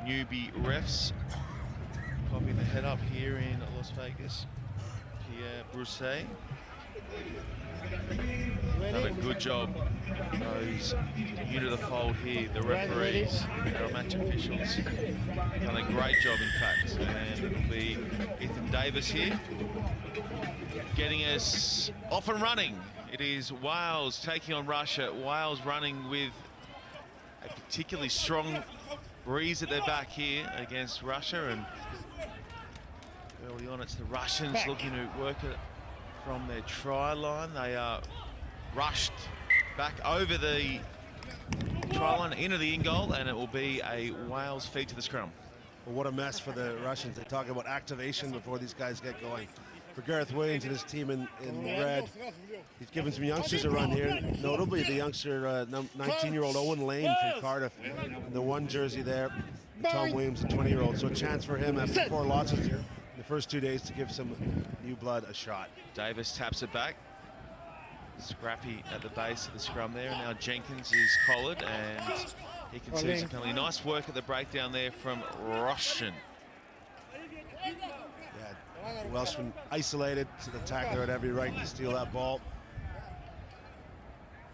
newbie refs. Popping the head up here in Las Vegas. Pierre Brousset. Done a good job. Those new to the fold here, the referees, our match officials, done a great job in fact. And it'll be Ethan Davis here, getting us off and running. It is Wales taking on Russia. Wales running with a particularly strong breeze at their back here against Russia, and early on it's the Russians looking to work it from their try line. They are rushed back over the try line into the in goal, and it will be a Wales feed to the scrum. Well, what a mess for the Russians. They talk about activation before these guys get going. For Gareth Williams and his team in red, he's given some youngsters a run here, notably the youngster 19-year-old Owen Lane from Cardiff, and the one jersey there, and Tom Williams, the 20-year-old. So a chance for him after 4 losses here in the first 2 days to give some new blood a shot. Davis taps it back. Scrappy at the base of the scrum there. Now Jenkins is collared and he concedes a penalty. Nice work at the breakdown there from Roshan. Yeah, the Welshman isolated to the tackler at every right to steal that ball.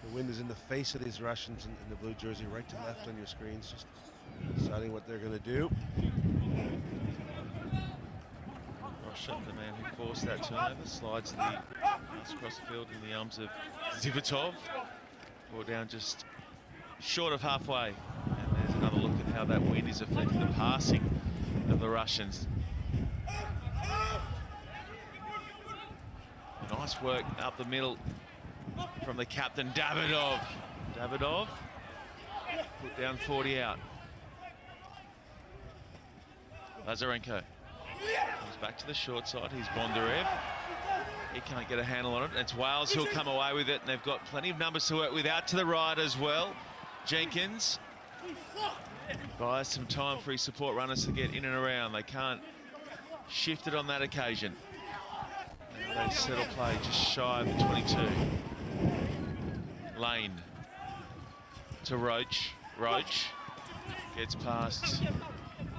The wind is in the face of these Russians in the blue jersey, right to left on your screens, just deciding what they're going to do. Roshan, the man who forced that turnover, slides the pass across the field in the arms of Zivotov. Brought down just short of halfway. And there's another look at how that wind is affecting the passing of the Russians. Nice work up the middle from the captain, Davidov. Davidov put down 40 out. Lazarenko comes back to the short side. He's Bondarev. He can't get a handle on it. It's Wales who'll come away with it, and they've got plenty of numbers to work with. Out to the right as well. Jenkins buys some time for his support runners to get in and around. They can't shift it on that occasion. They settle play just shy of the 22. Lane to Roach. Roach gets past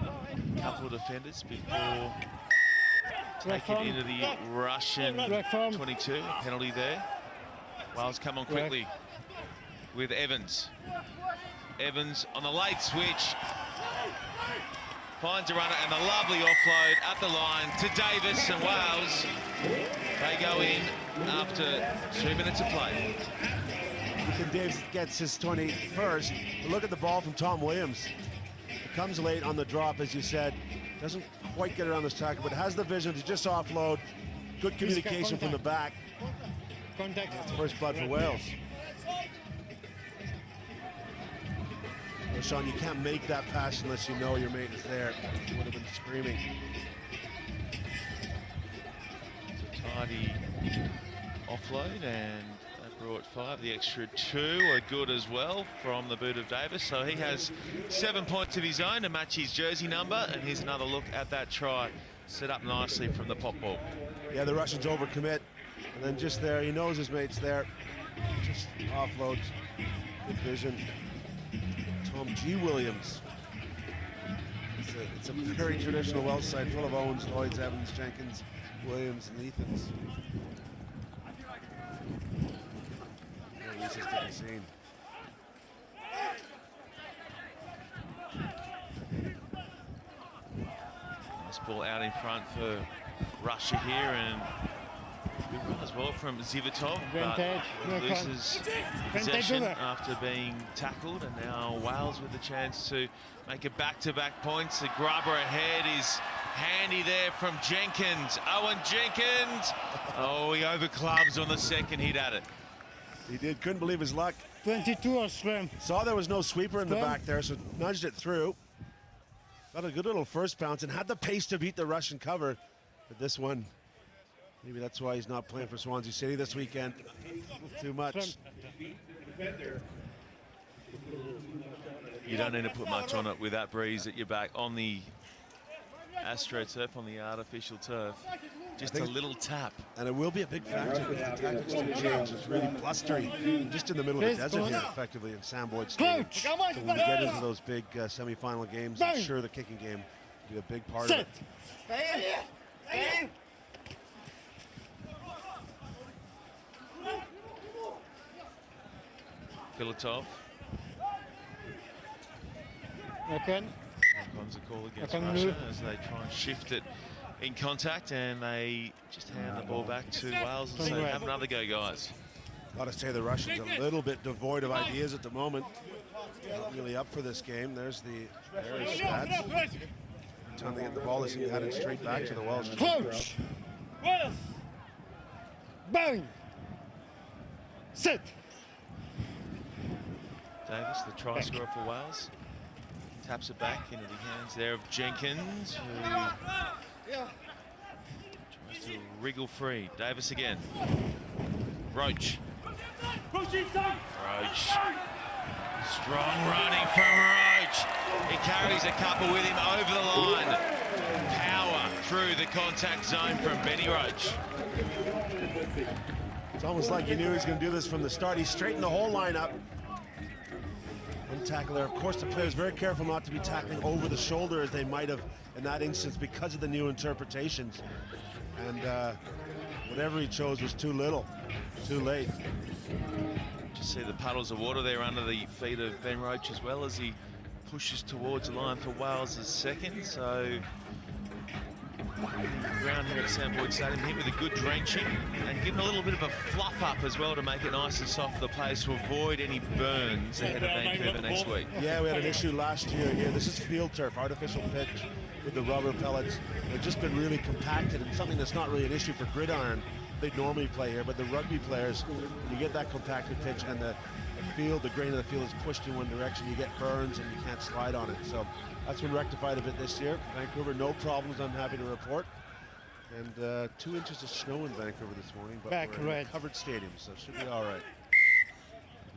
a couple of defenders before taking into the Russian 22. Penalty there. Wales come on quickly with Evans. Evans on the late switch. Finds a runner and a lovely offload at the line to Davis, and Wales, they go in after 2 minutes of play. Ethan Davis gets his 21st. But look at the ball from Tom Williams. It comes late on the drop, as you said. Doesn't quite get around this tackle, but has the vision to just offload. Good communication from the back. It's first blood for Wales. Well, Sean, you can't make that pass unless you know your mate is there. You would have been screaming. It's a tidy offload, and that brought 5. The extra 2 are good as well from the boot of Davis. So he has 7 points of his own to match his jersey number. And here's another look at that try, set up nicely from the pop ball. Yeah, the Russians overcommit, and then just there, he knows his mate's there. Just offloads, good vision. Tom G. Williams. It's a very traditional Welsh side full of Owens, Lloyds, Evans, Jenkins, Williams, and Ethans. This is to be seen. Nice ball out in front for Russia here, and good run as well from Zivotov, but loses possession after being tackled, and now Wales with the chance to make it back-to-back points. The grubber ahead is handy there from Jenkins. Owen Jenkins. Oh, he overclubs on the second hit at it. He did, couldn't believe his luck. 22 or swim. Saw there was no sweeper in the back there, so nudged it through. Got a good little first bounce and had the pace to beat the Russian cover. But this one, maybe that's why he's not playing for Swansea City this weekend. Too much. You don't need to put much on it with that breeze at your back on the AstroTurf, on the artificial turf. Just a little tap. And it will be a big factor with the tactics to change. It's really blustery, just in the middle of the desert here, effectively, in Sam Boyd Stadium. So when we get into those big semi-final games, I'm sure the kicking game will be a big part of it. Filatov. Comes a call against Russia as they try and shift it in contact, and they just hand the ball back to Wales and say, have another go, guys. Got to say the Russians a little bit devoid of ideas at the moment. Not really up for this game. There's the stats. Time to get the ball, they seem to head it straight back to the Welsh. Bang! Sit! Davis, the try scorer for Wales, taps it back into the hands there of Jenkins, who tries to wriggle free. Davis again. Roach. Roach. Strong running from Roach. He carries a couple with him over the line. Power through the contact zone from Benny Roach. It's almost like you knew he was going to do this from the start. He straightened the whole line up. One tackle there. Of course, the player's very careful not to be tackling over the shoulder as they might have in that instance because of the new interpretations. And whatever he chose was too little, too late. Just see the puddles of water there under the feet of Ben Roach as well as he pushes towards the line for Wales' second. So ground here at Sam Boyd Stadium hit with a good drenching and given a little bit of a fluff up as well to make it nice and soft for the players to avoid any burns ahead of Vancouver next week. Yeah, we had an issue last year here. This is field turf, artificial pitch with the rubber pellets. They've just been really compacted, and something that's not really an issue for gridiron they normally play here, but the rugby players, when you get that compacted pitch and the field, the grain of the field is pushed in one direction, you get burns and you can't slide on it. So that's been rectified a bit this year. Vancouver, no problems, I'm happy to report. And 2 inches of snow in Vancouver this morning, but we're in a covered stadium, so it should be all right.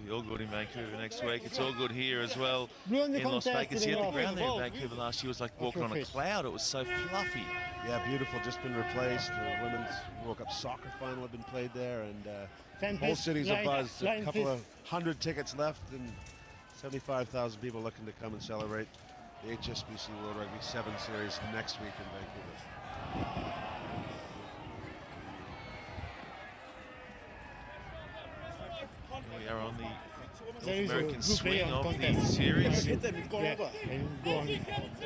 It'll be all good in Vancouver next week. It's all good here as well in Las Vegas. Here, the ground there in Vancouver last year was like walking on a cloud. It was so fluffy. Yeah, beautiful. Just been replaced. The women's World Cup soccer final have been played there, and whole city's abuzz. A couple of 100 tickets left, and 75,000 people looking to come and celebrate the HSBC World Rugby 7 Series next week in Vancouver. We are on the North American swing of the series.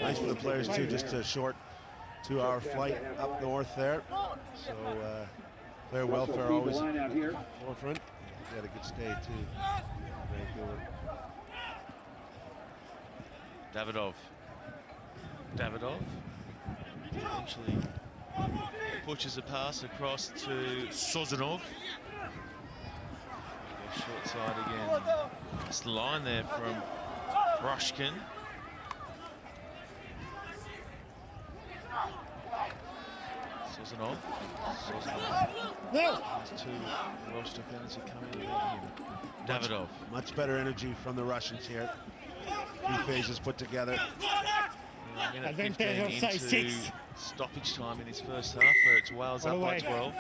Nice for the players too, just a short 2-hour flight up north there. So player welfare always at the forefront. We had a good stay too. Davidov eventually pushes a pass across to Sozanov. Short side again. It's the line there from Rushkin. Sozanov. There's 2 Welsh defenders who come in him. Davidov. Much better energy from the Russians here. 3 phases put together. Advantage of size 6. Stoppage time in his first half, where it's Wales up by 12.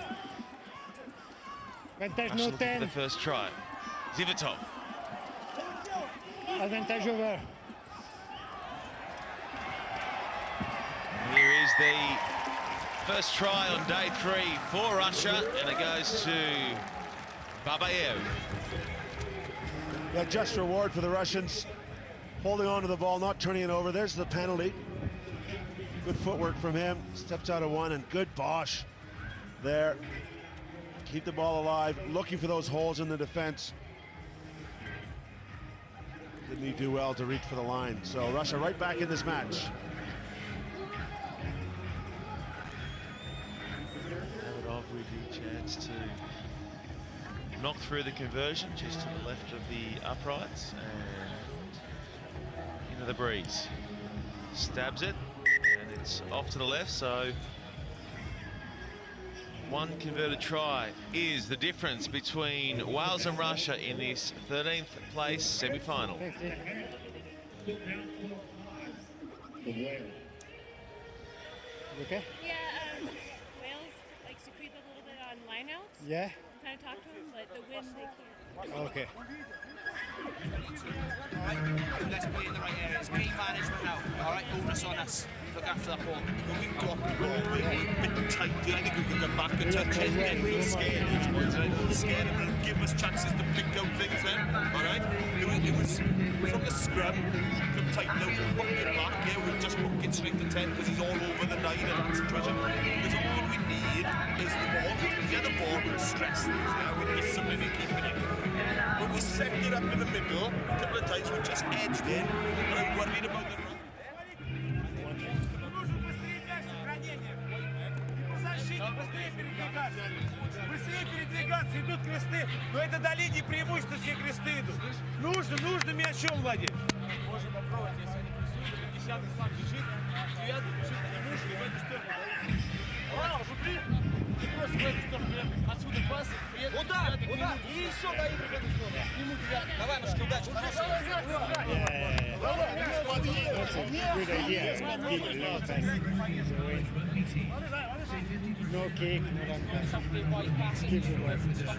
Advantage no 10. The first try. Zivotov. Advantage over. Here is the first try on day 3 for Russia, and it goes to Babayev. Yeah, just reward for the Russians. Holding on to the ball, not turning it over. There's the penalty. Good footwork from him. Steps out of one, and good Bosch there. Keep the ball alive, looking for those holes in the defense. Didn't he do well to reach for the line? So Russia right back in this match. Davidov with the chance to knock through the conversion just to the left of the uprights and into the breeze. Stabs it, and it's off to the left, so 1 converted try is the difference between Wales and Russia in this 13th place semi-final. You okay? Yeah, Wales likes to creep up a little bit on lineouts. Yeah? I'm trying to talk to them, but the wind, they can't. Okay. Alright, let's play in the right areas. Game management now. Alright, onus on us. Look after that ball. When we got the ball, we were a bit tight. I think we could get back and touch it and get real scared. These boys, right? Scared them and give us chances to pick out things then. Alright? It was from the scrum, from tight out, hook it back. Yeah, we'll just hook it straight to 10 because he's all over the 9 in that situation. Because all we need is the ball. We get the ball with stress. Yeah, with discipline and keeping it. When we set it up in the middle, a couple of times we just edged in, and I'm worried about the run. Быстрее передвигаться, идут кресты. Но это до линии преимущества, все кресты идут. Нужно мячом владеть. Можно попробовать, если они прессуют, 10-й сам бежит, 9-й бежит по нему и в эту сторону. Право, жупри. И просто в эту сторону. Отсюда пас. Удар. И все, дай в эту сторону. Ему 9. Давай, Машка, удачи. That's a good idea. Keep a little pass. No kick, no long pass. Keep the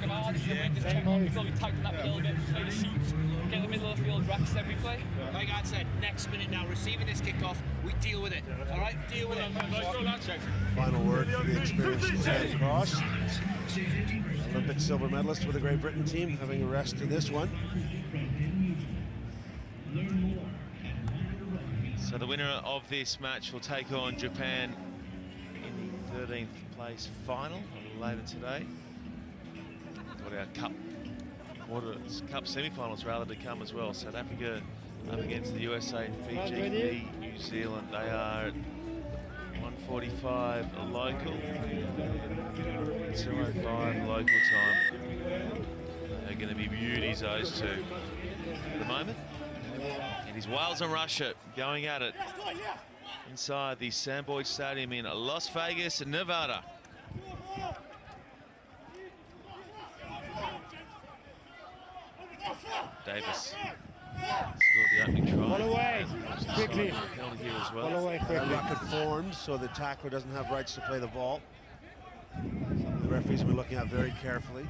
ball. Same mode. Probably tighten that a little bit, play the shoots, get the middle of the field racks every play. Like I said, next minute now, receiving this kickoff, we deal with it. Alright, deal with it. Final word for the experienced Ted Cross. Olympic silver medalist with the Great Britain team, having a rest to this one. So the winner of this match will take on Japan in the 13th place final later today. Got our cup semi-finals rather to come as well. South Africa up against the USA and Fiji, New Zealand. They are at 1:45 local, 2:05 local time. They're going to be beauties, those two at the moment. It is Wales and Russia going at it inside the Sandboy Stadium in Las Vegas, Nevada. Davis scored the opening try. Ball away, quickly. Penalty here as Ball well. away, A quickly. rucket formed, so the tackler doesn't have rights to play the ball. The referees will be looking at very carefully.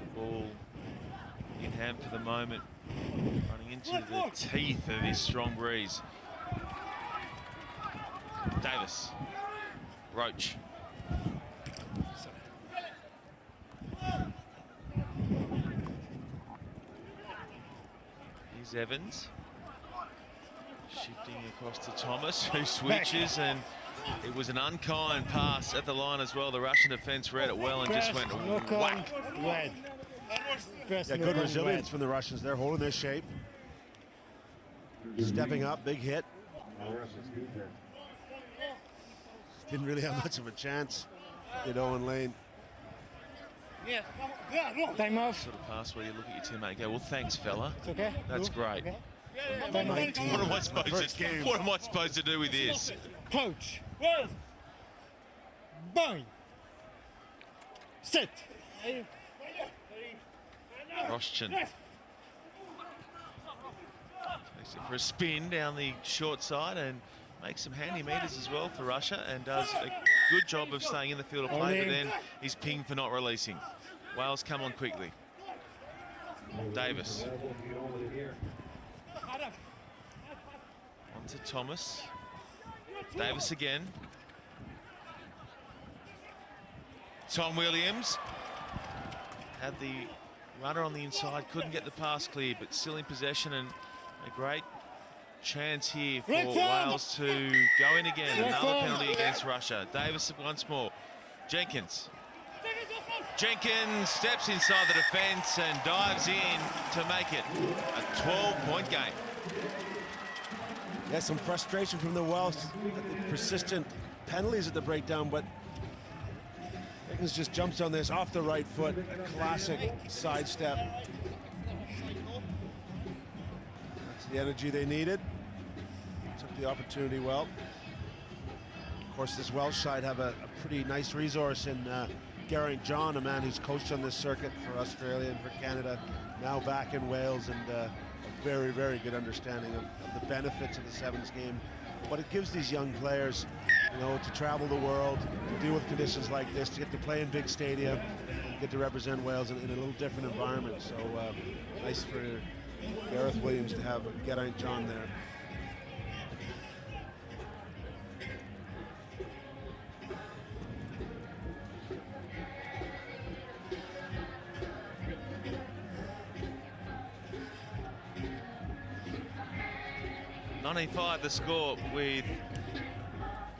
The ball in hand for the moment, running into the teeth of this strong breeze. Davis, Roach. Here's Evans, shifting across to Thomas, who switches, and it was an unkind pass at the line as well. The Russian defence read it well and just went Look whack. on red. First Yeah, look good on resilience red. from the Russians. They're holding their shape. Stepping up, big hit. Didn't really have much of a chance, did Owen Lane. Time off. Sort of pass where you look at your teammate and go, well, thanks, fella. It's okay. That's Cool. great. Okay. Time off. 19. What am I supposed First to? game. What am I supposed to do with this? Coach. Bang. Sit. Roschin takes it for a spin down the short side and makes some handy meters as well for Russia, and does a good job of staying in the field of play, but then he's pinged for not releasing. Wales come on quickly. Davis. On to Thomas. Davis again. Tom Williams had the runner on the inside, couldn't get the pass clear, but still in possession, and a great chance here for Wales to go in again. Another penalty against Russia. Davis once more. Jenkins. Jenkins steps inside the defence and dives in to make it a 12-point game. Yeah, some frustration from the Welsh at the persistent penalties at the breakdown, but Jenkins just jumps on this off the right foot. A classic sidestep. That's the energy they needed. Took the opportunity well. Of course, this Welsh side have a pretty nice resource in Geraint John, a man who's coached on this circuit for Australia and for Canada, now back in Wales, and a very, very good understanding of the benefits of the sevens game. But it gives these young players, you know, to travel the world, to deal with conditions like this, to get to play in big stadia, and get to represent Wales in a little different environment. So nice for Gareth Williams to have Geraint John there. .95 the score with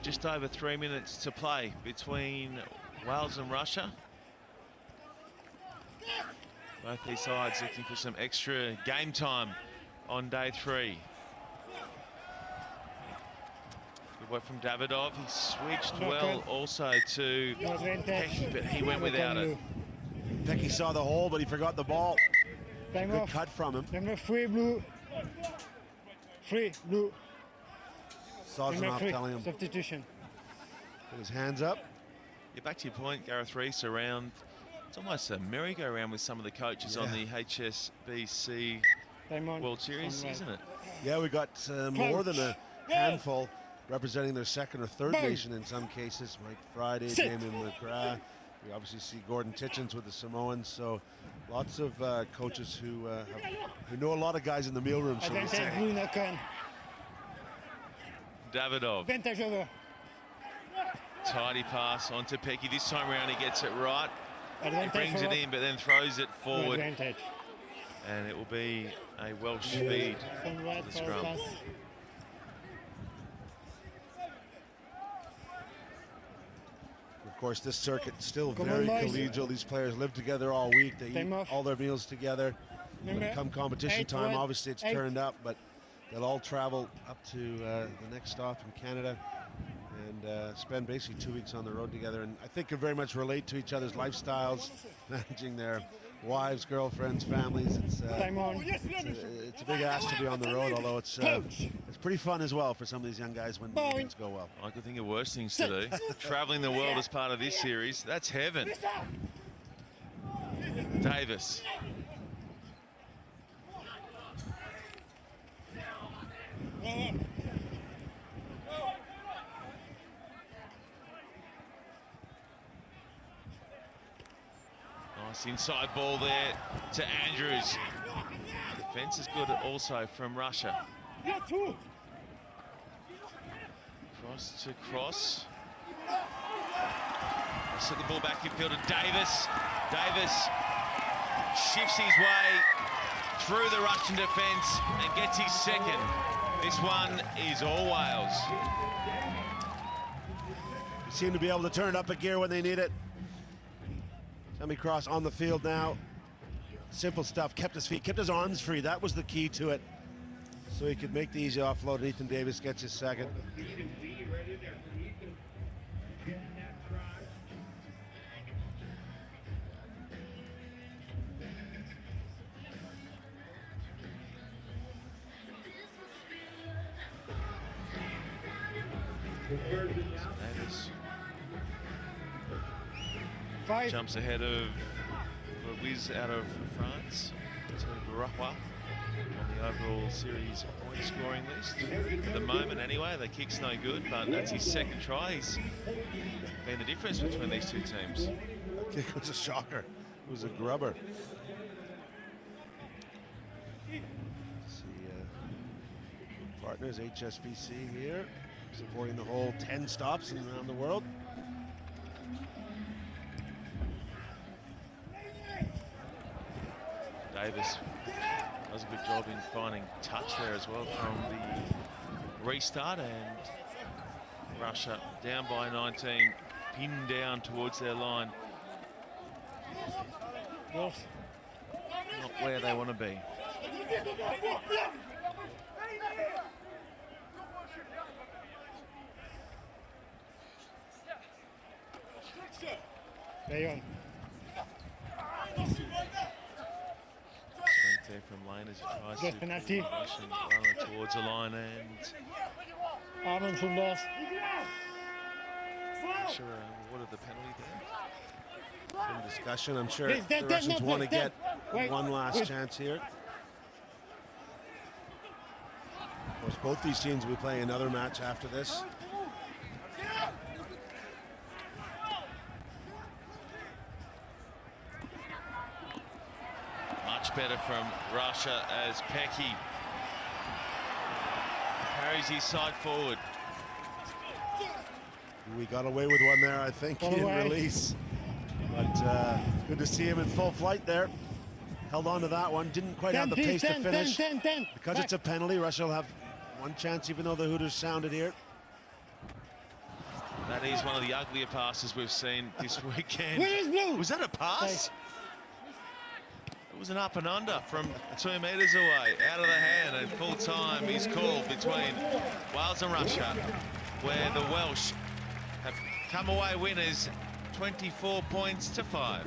just over 3 minutes to play between Wales and Russia. Both these sides looking for some extra game time on day 3. Good work from Davidov. He switched well also to Pecky, but he went without it. Pecky saw the hole, but he forgot the ball. Time Good off. cut from him. Number 3, blue. 3, blue. Sazonov telling him, Substitution. put his hands up. Yeah, back to your point, Gareth Rees, around, it's almost a merry-go-round with some of the coaches on the HSBC Time on. World Series, On isn't it? Yeah, we got more than a handful representing their second or third Bang. nation in some cases. Mike Friday, Sit. Damien McGrath. We obviously see Gordon Titchens with the Samoans. So lots of coaches who know a lot of guys in the mealroom, shall we Advantage say. blue, knock on. Davidov, Advantage over. tidy pass onto Pecky. This time around he gets it right. He Advantage brings it forward. in, but then throws it No forward. advantage. And it will be a Welsh feed Some right for the for scrum. pass. Of course, this circuit's still Come very on, boys. collegial. These players live together all week. They Time eat off. all their meals together. When Remember, come competition 8, time, 1, obviously it's 8. turned up, but they'll all travel up to the next stop in Canada and spend basically 2 weeks on the road together. And I think can very much relate to each other's lifestyles, managing their wives, girlfriends, families. Time on. It's a big ask to be on the road, although it's pretty fun as well for some of these young guys when things go well. I could think of worse things to do. Traveling the world as part of this series, that's heaven. Davis. Nice inside ball there to Andrews. Defense is good also from Russia. Cross to cross. Set the ball back infield to Davis. Davis shifts his way through the Russian defence and gets his second. This one is all Wales. They seem to be able to turn it up a gear when they need it. Sammy Cross on the field now. Simple stuff, kept his feet, kept his arms free. That was the key to it. So he could make the easy offload, and Ethan Davis gets his second. Davis 5. jumps ahead of Whiz out of France to Barakwa on the overall series point scoring list. At the moment anyway, the kick's no good, but that's his second try. He's been the difference between these two teams. That kick was a shocker. It was a grubber. See, partners HSBC here, supporting the whole 10 stops around the world. Davis does a good job in finding touch there as well from the restart, and Russia down by 19, pinned down towards their line. Yes. Not where they want to be. Rayon. Strength there from Lane as he tries Good to penalty. push and run it towards the line, and Arnold Schuldas. sure awarded the penalty there. Some discussion. I'm sure Please, the Russians want to get one last chance here. Of course, both these teams will be playing another match after this. Much better from Russia as Pecky carries his side forward. We got away with one there, I think, in release. But good to see him in full flight there. Held on to that one. Didn't quite have the pace to finish. Because it's a penalty, Russia will have one chance, even though the Hooters sounded here. That is one of the uglier passes we've seen this weekend. Was that a pass? It was an up and under from 2 metres away, out of the hand, and full time is called between Wales and Russia, where the Welsh have come away winners 24 points to 5.